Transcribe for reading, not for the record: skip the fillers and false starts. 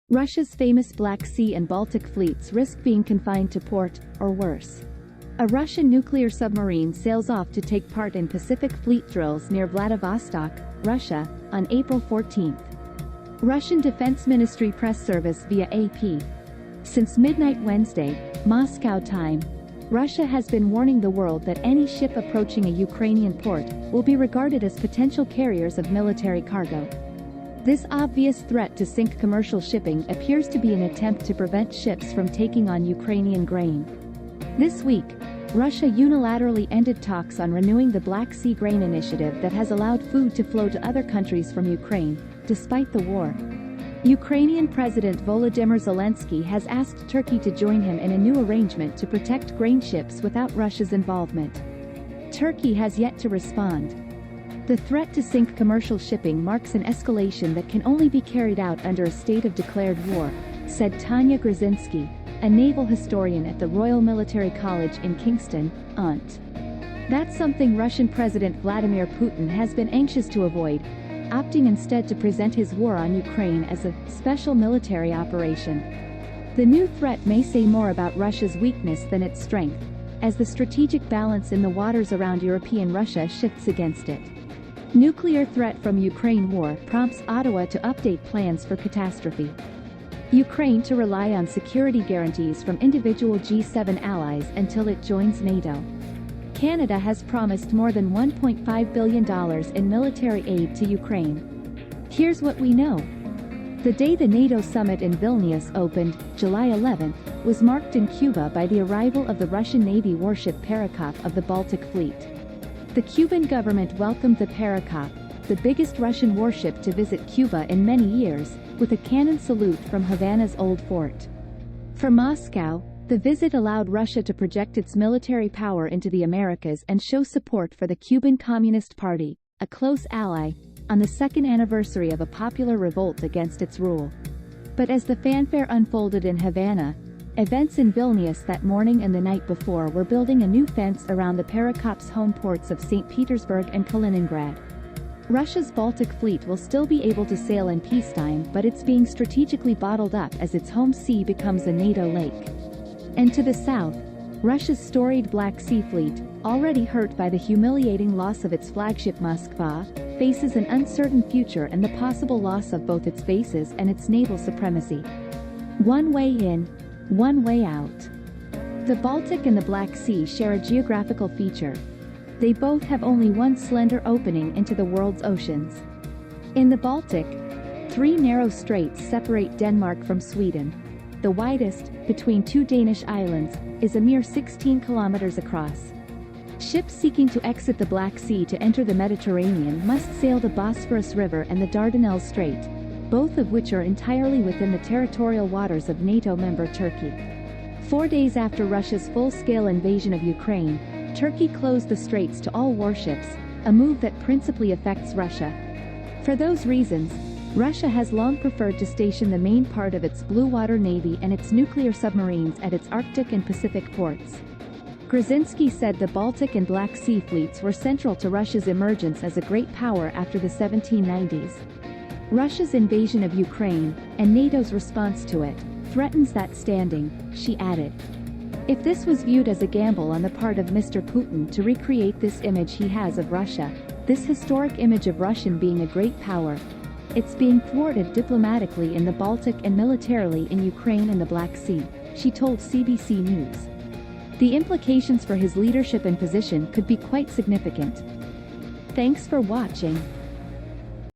Russia's famous Black Sea and Baltic fleets risk being confined to port, or worse. A Russian nuclear submarine sails off to take part in Pacific Fleet drills near Vladivostok, Russia, on April 14. Russian Defense Ministry press service via AP. Since midnight Wednesday, Moscow time, Russia has been warning the world that any ship approaching a Ukrainian port will be regarded as potential carriers of military cargo. This obvious threat to sink commercial shipping appears to be an attempt to prevent ships from taking on Ukrainian grain. This week, Russia unilaterally ended talks on renewing the Black Sea grain initiative that has allowed food to flow to other countries from Ukraine, despite the war. Ukrainian President Volodymyr Zelensky has asked Turkey to join him in a new arrangement to protect grain ships without Russia's involvement. Turkey has yet to respond. The threat to sink commercial shipping marks an escalation that can only be carried out under a state of declared war, said Tanya Grzinski, a naval historian at the Royal Military College in Kingston, Ont. That's something Russian President Vladimir Putin has been anxious to avoid, opting instead to present his war on Ukraine as a special military operation. The new threat may say more about Russia's weakness than its strength, as the strategic balance in the waters around European Russia shifts against it. Nuclear threat from Ukraine war prompts Ottawa to update plans for catastrophe. Ukraine to rely on security guarantees from individual G7 allies until it joins NATO. Canada has promised more than $1.5 billion in military aid to Ukraine. Here's what we know. The day the NATO summit in Vilnius opened, July 11, was marked in Cuba by the arrival of the Russian Navy warship Perekop of the Baltic Fleet. The Cuban government welcomed the Perekop, the biggest Russian warship to visit Cuba in many years, with a cannon salute from Havana's old fort. For Moscow, the visit allowed Russia to project its military power into the Americas and show support for the Cuban Communist Party, a close ally, on the second anniversary of a popular revolt against its rule. But as the fanfare unfolded in Havana, events in Vilnius that morning and the night before were building a new fence around the Perekop's home ports of St. Petersburg and Kaliningrad. Russia's Baltic Fleet will still be able to sail in peacetime, but it's being strategically bottled up as its home sea becomes a NATO lake. And to the south, Russia's storied Black Sea Fleet, already hurt by the humiliating loss of its flagship Moskva, faces an uncertain future and the possible loss of both its bases and its naval supremacy. One way in, one way out. The Baltic and the Black Sea share a geographical feature. They both have only one slender opening into the world's oceans. In the Baltic, 3 narrow straits separate Denmark from Sweden. The widest, between 2 Danish islands, is a mere 16 kilometers across. Ships seeking to exit the Black Sea to enter the Mediterranean must sail the Bosphorus River and the Dardanelles Strait, both of which are entirely within the territorial waters of NATO member Turkey. 4 days after Russia's full-scale invasion of Ukraine, Turkey closed the straits to all warships, a move that principally affects Russia. For those reasons, Russia has long preferred to station the main part of its blue water navy and its nuclear submarines at its Arctic and Pacific ports. Grzinski said the Baltic and Black Sea fleets were central to Russia's emergence as a great power after the 1790s. Russia's invasion of Ukraine, and NATO's response to it, threatens that standing, she added. If this was viewed as a gamble on the part of Mr. Putin to recreate this image he has of Russia, this historic image of Russian being a great power, it's being thwarted diplomatically in the Baltic and militarily in Ukraine and the Black Sea, she told CBC News. The implications for his leadership and position could be quite significant. Thanks for watching.